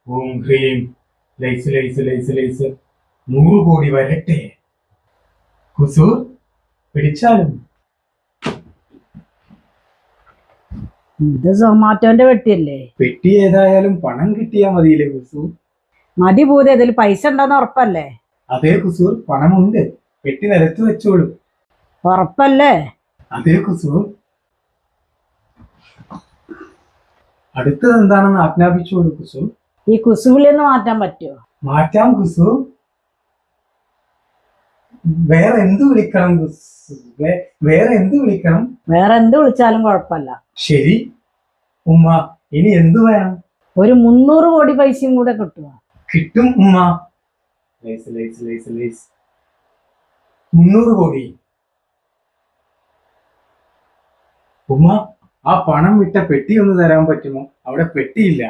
ഓം ഹ്രീം lies lies lies lies 100 കോടി വരട്ടെ. കുസു പിടിച്ചാലും. ഇത് സൊമാറ്റോന്റെ പെട്ടിയല്ലേ? പെട്ടി ഏതായാലും പണം കിട്ടിയാ മതിയില്ലേ കുസു? മതി പൂതി, ഇതിൽ പൈസ ഉണ്ടെന്ന് ഉറപ്പല്ലേ? അതേ കുസു, പണമുണ്ട്. പെട്ടി നിലത്ത് വെച്ചോളൂ. ഉറപ്പല്ലേ? അതേ കുസു. അടുത്തത് എന്താണെന്ന് ആജ്ഞാപിച്ചോളൂ കുസു. ഈ കുസുവിളി ഒന്ന് മാറ്റാൻ പറ്റുമോ? മാറ്റാം കുസു. വേറെ എന്ത് വിളിക്കണം കുസു? വേറെ എന്ത് വിളിക്കണം? വേറെ എന്ത് വിളിച്ചാലും കുഴപ്പമില്ല. ശരി ഉമ്മ, ഇനി എന്ത് വേണം? ഒരു 300 കോടി പൈസയും കൂടെ കിട്ടുമോ? കിട്ടും ഉമ്മ. ലൈസ് ലൈസ് ലൈസ് ലൈസ് 300 കോടി. ഉമ്മ, ആ പണം വിട്ട പെട്ടി ഒന്ന് തരാൻ പറ്റുമോ? അവിടെ പെട്ടിയില്ല.